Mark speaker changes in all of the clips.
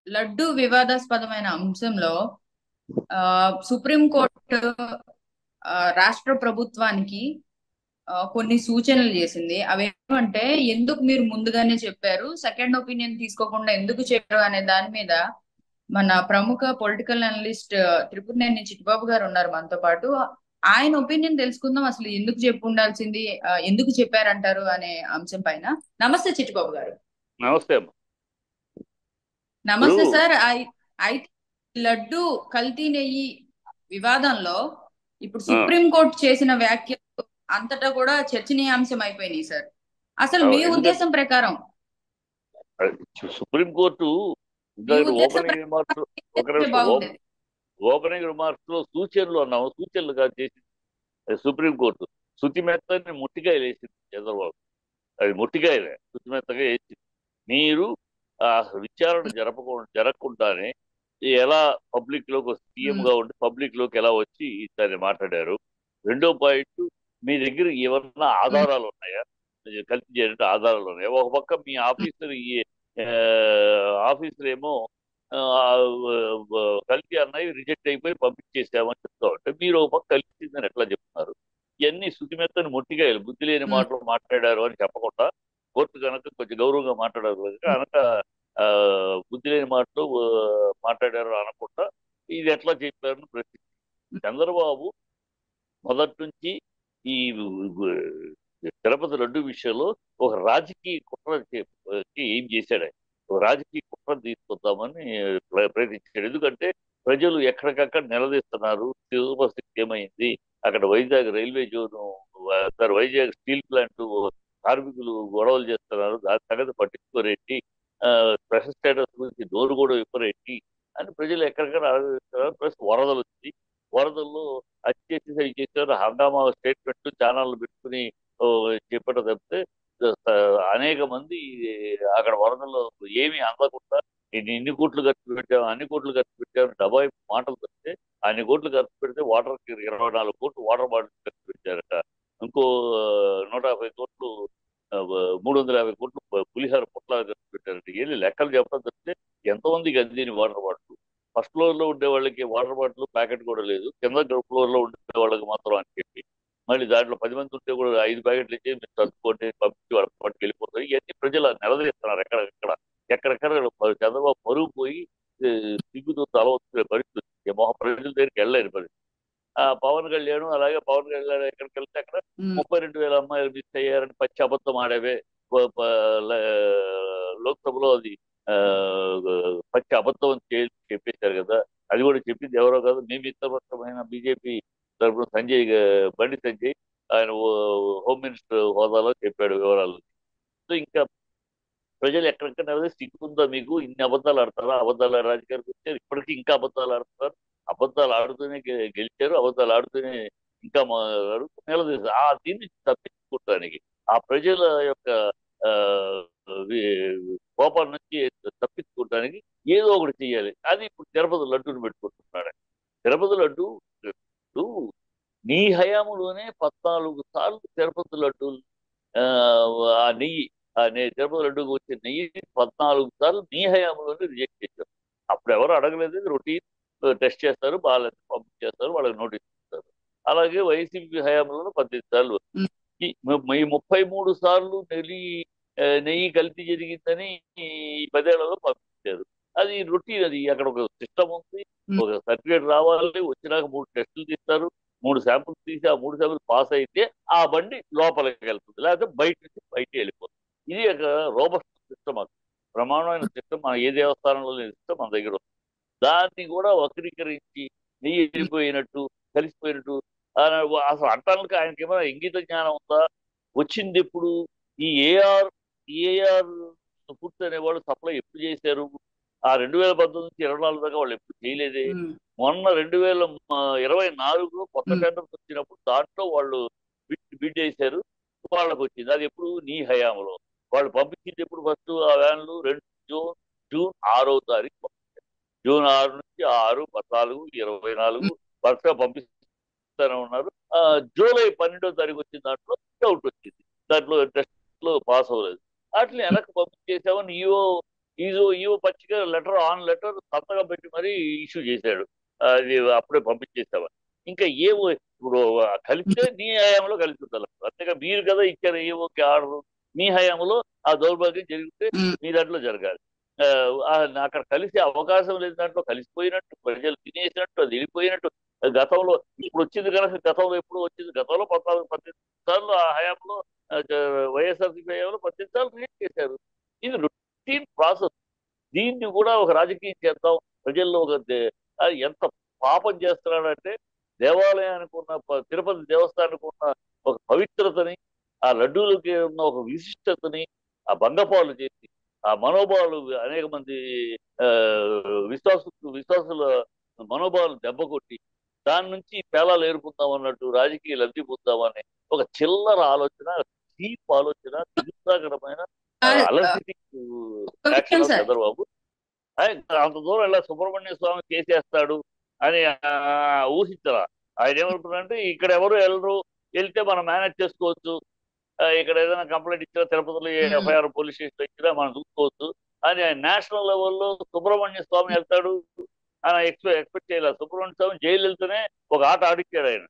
Speaker 1: లడ్డు వివాదాస్పదమైన అంశంలో సుప్రీంకోర్టు రాష్ట్ర ప్రభుత్వానికి కొన్ని సూచనలు చేసింది. అవేమంటే ఎందుకు మీరు ముందుగానే చెప్పారు, సెకండ్ ఒపీనియన్ తీసుకోకుండా ఎందుకు చెప్పారు అనే దాని మీద మన ప్రముఖ పొలిటికల్ అనలిస్ట్ త్రిపురనేని చిట్టిబాబు గారు ఉన్నారు మనతో పాటు. ఆయన ఒపీనియన్ తెలుసుకుందాం. అసలు ఎందుకు చెప్పు ఉండాల్సింది, ఎందుకు చెప్పారంటారు అనే అంశం పైన. నమస్తే చిట్టిబాబు గారు.
Speaker 2: నమస్తే అమ్మ. ఇప్పుడు
Speaker 1: నమస్తే సార్. అయితే లడ్డు కల్తీ నెయ్యి వివాదంలో ఇప్పుడు
Speaker 2: ఆ,
Speaker 1: సుప్రీంకోర్టు చేసిన వ్యాఖ్యలు అంతటా కూడా చర్చనీయాంశం అయిపోయినాయి సార్. అసలు మీ
Speaker 2: ఎందుకంటే
Speaker 1: ఉద్దేశం ప్రకారం
Speaker 2: సుప్రీంకోర్టు
Speaker 1: మీ
Speaker 2: ఇందాక
Speaker 1: ఉద్దేశం
Speaker 2: ఓపెనింగ్
Speaker 1: ప్రకారం
Speaker 2: రిమార్క్స్
Speaker 1: ఏం
Speaker 2: ఒక
Speaker 1: చేస్తే
Speaker 2: నిమిషం
Speaker 1: బాగుండేది?
Speaker 2: ఓపెనింగ్ రిమార్క్స్ లో సూచనలు అన్నాము. సూచనలు కాదు చేసింది సుప్రీంకోర్టు. శుతిమెత్తని ముట్టికాయలు వేసింది చంద్రబాబు. అది ముట్టికాయలే శుతిమెత్తగా వేసింది. మీరు ఆ విచారణ జరగకుండానే ఎలా పబ్లిక్ లోకి సీఎం
Speaker 1: ఉమ్,
Speaker 2: గా ఉండి పబ్లిక్ లోకి ఎలా వచ్చి దాన్ని మాట్లాడారు. రెండో పాయింట్, మీ దగ్గర ఏమన్నా
Speaker 1: ఉమ్,
Speaker 2: ఆధారాలు ఉన్నాయా? కలిసి చేరినట్టు ఆధారాలు ఉన్నాయా? ఒక పక్క మీ ఆఫీసర్ ఆ, ఆఫీసర్ ఏమో ఆ, కలిసి అన్నవి రిజెక్ట్ అయిపోయి పంపించేసామని చెప్తా ఉంటే మీరు ఒక పక్క కలిసిందని ఎట్లా చెప్తున్నారు? ఇవన్నీ శుతిమెత్తని మొట్టికాయలు, బుద్ధి లేని
Speaker 1: ఉమ్,
Speaker 2: మాటలు మాట్లాడారు అని చెప్పకుండా కోర్టు కనుక కొంచెం గౌరవంగా మాట్లాడారు
Speaker 1: ఉమ్,
Speaker 2: కనుక ఆ, బుద్ధి లేని మాటలు మాట్లాడారు అనకుండా ఇది ఎట్లా చెప్పారని ప్రశ్నించారు. చంద్రబాబు మొదటి నుంచి ఈ తిరుపతి లడ్డు విషయంలో ఒక రాజకీయ ఏం చేశాడు ఆయన? ఒక రాజకీయ కుట్ర తీసుకొద్దామని ప్రయత్నించాడు. ఎందుకంటే ప్రజలు ఎక్కడికక్కడ నిలదీస్తున్నారు. తిరుపతి ఏమైంది, అక్కడ Vizag railway zone, Vizag steel plant కార్మికులు గొడవలు చేస్తున్నారు, దాని సంగతి పట్టించుకోరేంటి, స్పెషల్ స్టేటస్ గురించి నోరు కూడా విప్పరేంటి అని ప్రజలు ఎక్కడికక్కడ ఆలోచిస్తున్నారు. ప్లస్ వరదలు వచ్చి వరదల్లో అది చేసేసి ఇది చేశారు హంగామా స్టేట్మెంట్ ఛానళ్ళు పెట్టుకుని ఓ, చెప్పడం తప్పితే అనేక మంది అక్కడ వరదల్లో ఏమీ అందకుండా ఇన్ని కోట్లు ఖర్చు పెట్టాము, అన్ని కోట్లు ఖర్చు పెట్టాము డెబ్బై మాటలు తప్పితే అన్ని కోట్లు ఖర్చు పెడితే వాటర్ 24 కోట్లు వాటర్ బాటిల్ ఖర్చు పెట్టారట. ఇంకో 150 కోట్లు, 350 కోట్లు పులిహార పొట్ల ఖర్చు పెట్టారట. వెళ్ళి లెక్కలు చెప్పడం తప్పితే ఎంతమందికి అందిని వాటర్ బాటిల్? ఫస్ట్ ఫ్లోర్ లో ఉండే వాళ్ళకి వాటర్ బాటిల్ ప్యాకెట్ కూడా లేదు, కింద గ్రౌండ్ ఫ్లోర్ లో ఉండే వాళ్ళకి మాత్రం అని చెప్పి మళ్ళీ దాంట్లో 10 మంది ఉంటే కూడా 5 ప్యాకెట్లు ఇచ్చి మీరు చదువుకోండి పంపించి వాళ్ళ పాటికి వెళ్ళిపోతారు. ఇవన్నీ ప్రజలు నిలదీస్తున్నారు. ఎక్కడెక్కడ చంద్రబాబు పరుగు పోయి ఏ, సిగ్గుతో తల వచ్చే పరిస్థితి వచ్చింది. ప్రజల దగ్గరికి వెళ్ళలేని పరిస్థితి. పవన్ కళ్యాణ్ అలాగే పవన్ కళ్యాణ్ ఎక్కడికి వెళ్తే అక్కడ
Speaker 1: ఉమ్,
Speaker 2: 32,000 అమ్మాయిలు మిస్ అయ్యారని పచ్చి అబద్ధం ఆడేవే. ల- లోక్సభలో అది ఆ, పచ్చి అబద్ధం అని చెప్పేశారు కదా. అది కూడా చెప్పింది ఎవరో కాదు, నియమితమైన బీజేపీ తరఫున బండి సంజయ్ ఆయన హోమ్ మినిస్టర్ హోదాలో చెప్పాడు వివరాలు. సో ఇంకా ప్రజలు ఎక్కడికైనా సిగ్గుందా మీకు? ఇన్ని అబద్ధాలు ఆడతారా? అబద్ధాలు రాజకీయాలకు వచ్చారు, ఇప్పటికీ ఇంకా అబద్ధాలు ఆడుతున్నారు. అబద్ధాలు ఆడుతూనే గెలిచారు, అబద్ధాలు ఆడుతూనే ఇంకా నిలదీశారు. దీన్ని తప్పించుకోవటానికి ఆ ప్రజల యొక్క ఆ, కోపం నుంచి తప్పించుకోవటానికి ఏదో ఒకటి చెయ్యాలి. అది ఇప్పుడు తిరుపతి లడ్డూని పెట్టుకుంటున్నాడు. తిరుపతి లడ్డు ఇప్పుడు నీ హయాంలోనే 14 సార్లు తిరుపతి లడ్డు ఆ ఆ నెయ్యి తిరుపతి లడ్డూకి వచ్చే నెయ్యి 14 సార్లు నీ హయాంలోనే రిజెక్ట్ చేశారు. అప్పుడు ఎవరు అడగలేదు, రొటీన్ టెస్ట్ చేస్తారు, బాగాలేదు పంపించేస్తారు, వాళ్ళకి నోటీస్ ఇస్తారు. అలాగే వైసీపీ హయాంలో 18 సార్లు.
Speaker 1: ఉమ్,
Speaker 2: ఈ 33 సార్లు నెయ్యి కల్తీ జరిగిందని ఈ 10 ఏళ్లలో పంపించారు. అది రొటీన్. అది అక్కడ ఒక సిస్టమ్ ఉంది,
Speaker 1: ఉమ్,
Speaker 2: ఒక సర్టిఫికేట్ రావాలి, వచ్చినాక 3 టెస్టులు తీస్తారు, 3 శాంపుల్స్ తీసి ఆ 3 శాంపుల్ పాస్ అయితే ఆ బండి లోపలికి వెళ్తుంది, లేకపోతే బయట నుంచి బయటికి వెళ్ళిపోతుంది. ఇది ఒక రోబస్ట్ సిస్టమ్. అది ప్రమాణమైన సిస్టమ్. మన ఏ దేవస్థానంలో లేని సిస్టమ్ మన దగ్గర ఉంది. దాన్ని కూడా వక్రీకరించి నెయ్యి
Speaker 1: ఉమ్,
Speaker 2: వెళ్ళిపోయినట్టు, కలిసిపోయినట్టు అసలు అంటానికి ఆయనకి ఏమైనా ఇంగిత జ్ఞానం ఉందా? వచ్చింది ఎప్పుడు? ఈ ఏఆర్ ఫుడ్స్ అనేవాళ్ళు సప్లై ఎప్పుడు చేశారు? ఆ 2018 నుంచి 24 దాకా వాళ్ళు ఎప్పుడు చేయలేదే.
Speaker 1: ఉమ్,
Speaker 2: మొన్న 2024లో కొత్త
Speaker 1: ఉమ్,
Speaker 2: టెండర్స్ వచ్చినప్పుడు దాంట్లో వాళ్ళు బిడ్ వేశారు, వాళ్ళకి వచ్చింది. అది ఎప్పుడు? నీ హయాంలో. వాళ్ళు పంపించింది ఎప్పుడు? ఫస్ట్ ఆ వ్యాన్లు జూన్ జూన్ 6వ తారీఖు. జూన్ 6 నుంచి 6, 14, 24
Speaker 1: ఉమ్,
Speaker 2: వరుసగా పంపిస్తూనే ఉన్నారు. జూలై 12వ తారీఖు వచ్చిన దాంట్లో డౌట్ వచ్చింది, దాంట్లో టెస్ట్ లో పాస్ అవ్వలేదు. వాటిని వెనక్కి పంపించేసామని ఈఓ ఈవో పచ్చిగా లెటర్ ఆన్ లెటర్ సంతకం పెట్టి మరీ ఇష్యూ చేశాడు. అది అప్పుడే పంపించేసావా. ఇంకా ఏవో ఇప్పుడు కలిపితే నీ హయాంలో కలిసి ఉండాలి. అంతేగా మీరు కదా ఇచ్చారు ఏవోకి ఆర్డర్. మీ హయాంలో ఆ దౌర్భాగ్యం జరిగితే
Speaker 1: ఉమ్,
Speaker 2: మీ దాంట్లో జరగాలి. ఆ, అక్కడ కలిసే అవకాశం లేని దాంట్లో కలిసిపోయినట్టు, ప్రజలు తినేసినట్టు, అది వెళ్ళిపోయినట్టు. గతంలో ఇప్పుడు వచ్చింది కనుక, గతంలో ఎప్పుడు వచ్చింది, గతంలో 14-18 సార్లు ఆ హయాంలో వైఎస్ఆర్సీపీ హయాంలో 18 సార్లు రిలీజ్ చేశారు. ఇది రొటీన్ ప్రాసెస్. దీన్ని కూడా ఒక రాజకీయం చేద్దాం, ప్రజల్లో ఎంత పాపం చేస్తున్నాడంటే, దేవాలయానికి ఉన్న తిరుపతి దేవస్థానానికి ఉన్న ఒక పవిత్రతని, ఆ లడ్డూలకి ఉన్న ఒక విశిష్టతని ఆ భంగపాలు చేసి, ఆ మనోభావాలు అనేక మంది ఆ, విశ్వాసుల మనోభావాలు దెబ్బకొట్టి, దాని నుంచి పేలాలు ఏరుకుందాం అన్నట్టు, రాజకీయ లబ్ధి పొందామని ఒక చిల్లర ఆలోచన, చీప్ ఆలోచన, నిరుత్సాహకరమైన
Speaker 1: కాదు,
Speaker 2: అలర్జెటిక్
Speaker 1: ఒక విషయం
Speaker 2: యాక్షన్ ఆఫ్
Speaker 1: సార్.
Speaker 2: చంద్రబాబు. అంత దూరం ఇలా సుబ్రహ్మణ్య స్వామి చేసేస్తాడు అని ఊహించరా. ఆయన ఏమనుకున్నారంటే, ఇక్కడ ఎవరు వెళ్ళరు, వెళ్తే మనం మేనేజ్ చేసుకోవచ్చు, ఇక్కడ ఏదైనా కంప్లైంట్ ఇచ్చినా, తిరుపతిలో
Speaker 1: ఉమ్,
Speaker 2: ఎఫ్ఐఆర్ పోలీస్ స్టేషన్ ఇచ్చినా మనం చూసుకోవచ్చు అని ఆయన నేషనల్ లెవెల్లో సుబ్రహ్మణ్య స్వామి వెళ్తాడు అని ఎక్స్పెక్ట్ చేయలేదు. సుబ్రహ్మణ్య స్వామి జైలు వెళ్తేనే ఒక ఆట ఆడిచ్చాడు ఆయన.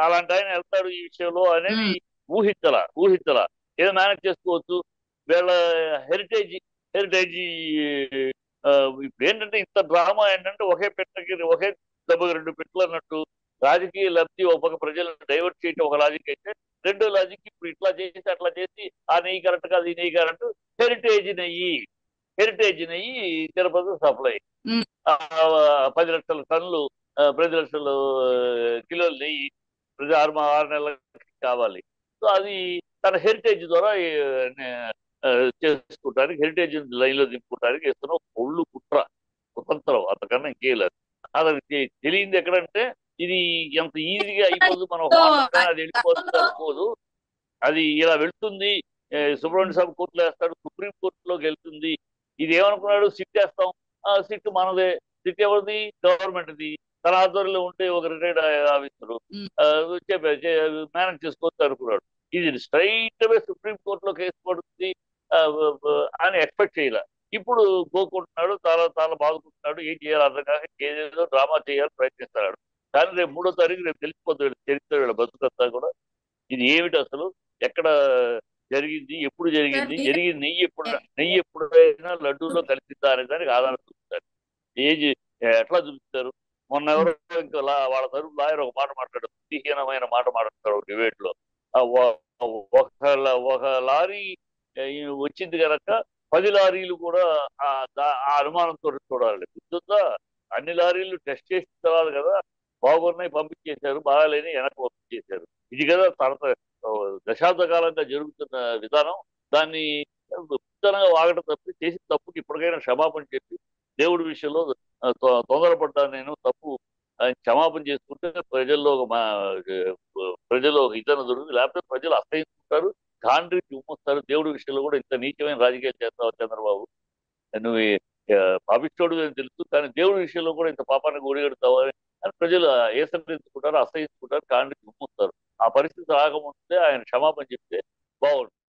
Speaker 2: అలాంటి ఆయన వెళ్తాడు ఈ విషయంలో అనేది
Speaker 1: ఉమ్,
Speaker 2: ఊహించలా. ఏదో మేనేజ్ చేసుకోవచ్చు. వీళ్ళ హెరిటేజ్ హెరిటేజ్ ఆ, ఇప్పుడు ఏంటంటే ఇంత డ్రామా ఏంటంటే, ఒకే పెట్టకి ఒకే దెబ్బకి రెండు పెట్టలు అన్నట్టు. రాజకీయ లబ్ధి ఒక పక్క ప్రజలను డైవర్ట్ చేయటం ఒక లాజిక్ అయితే, రెండో లాజిక్ ఇప్పుడు ఇట్లా చేసి అట్లా చేసి ఆ నెయ్యి కరెక్ట్ కాదు, ఈ నెయ్యి కరెక్ట్. హెరిటేజ్ నెయ్యి హెరిటేజ్ నెయ్యి తిరుపతి సప్లై.
Speaker 1: ఉమ్,
Speaker 2: 10 లక్షల టన్నులు, 10 లక్షల కిలోలు నెయ్యి ప్రతి 6 నెలలకి కావాలి. సో అది తన హెరిటేజ్ ద్వారా ఆ, చేసుకోవడానికి, హెరిటేజ్ లైన్ లో దింపుకోవడానికి ఇస్తున్న ఒక ఒళ్ళు కుట్ర, కుతంత్రం, అంతకన్నా ఇంకేం లేదు. అతనికి తెలియంది ఎక్కడంటే, ఇది ఎంత ఈజీగా అయిపోదు, మనం ఒక
Speaker 1: సో
Speaker 2: మాట అంటేనే అది వెళ్ళిపోతుంది
Speaker 1: గతంలో
Speaker 2: అనుకోదు. అది ఇలా వెళ్తుంది. సుబ్రహ్మణ్య స్వామి కోర్టులో వేస్తాడు, సుప్రీం కోర్టులోకి వెళ్తుంది. ఇది ఏమనుకున్నాడు, సిట్ వేస్తాం. సిట్ మనదే. సిట్ ఎవరిది? గవర్నమెంట్ది. తన ఆధ్వర్యంలో ఉంటే ఒక రిటైర్డ్ ఆఫీసరు
Speaker 1: ఉమ్,
Speaker 2: మేనేజ్ చేసుకోవచ్చు అనుకున్నాడు. ఇది స్ట్రైట్ అవే సుప్రీం కోర్టులో కేసు పడుతుంది ఆ, అని ఎక్స్పెక్ట్ చేయాల. ఇప్పుడు గోకుంటున్నాడు, చాలా చాలా బాధకుంటున్నాడు. ఏం చేయాలి అర్థం కాక ఏదేదో డ్రామా చేయాలని ప్రయత్నిస్తున్నాడు. కానీ రేపు 3వ తారీఖు రేపు తెలిసిపోతుంది చరిత్ర, వీళ్ళ బతుకంతా కూడా. ఇది ఏమిటి అసలు, ఎక్కడ జరిగింది, ఎప్పుడు
Speaker 1: సార్
Speaker 2: జరిగింది,
Speaker 1: మీరే
Speaker 2: జరిగింది నెయ్యి ఎప్పుడైనా లడ్డూలో కలిసిద్దా అనే దానికి ఆధారం చూపుతారు. ఏది ఎట్లా చూపిస్తారు. మొన్న ఎవరో ఇంకా వాళ్ళ తరపు లాయర్ ఒక మాట మాట్లాడారు, బుద్ధిహీనమైన మాట మాట్లాడతారు డిబేట్ లో. ఆ ఒక లారీ వచ్చింది కనుక 10 లారీలు కూడా ఆ అనుమానంతో చూడాలి. గుర్తుందా? అన్ని లారీలు టెస్ట్ చేసిన తర్వాత కదా బాగున్నాయి పంపించేశారు, బాగాలేని వెనక్కి పంపించేశారు. ఇది కదా దశాబ్ద కాలంగా జరుగుతున్న విధానం. దాన్ని ఉత్తరంగా వాగడం తప్పి, చేసిన తప్పుకి ఇప్పటికైనా క్షమాపణ చెప్పి, దేవుడి విషయంలో తొందరపడ్డాను నేను, తప్పు ఆయన క్షమాపణ చేసుకుంటే ప్రజల్లో ఒక ఇతను దొరుకుతుంది. లేకపోతే ప్రజలు అసహించుకుంటారు, కాండ్రికి ఉమ్మొస్తారు. దేవుడి విషయంలో కూడా ఇంత నీచమైన రాజకీయాలు చేస్తావు చంద్రబాబు, నువ్వు పాపిస్తోడు అని తెలుసు, కానీ దేవుడి విషయంలో కూడా ఇంత పాపాన్ని గోడిగడతావు అని ప్రజలు ఏసరించుకుంటారు, అసహించుకుంటారు, కాండ్రికి ఉమ్మొస్తారు. ఆ పరిస్థితి రాకముందే ఆయన క్షమాపణ చెప్తే బాగుంటుంది.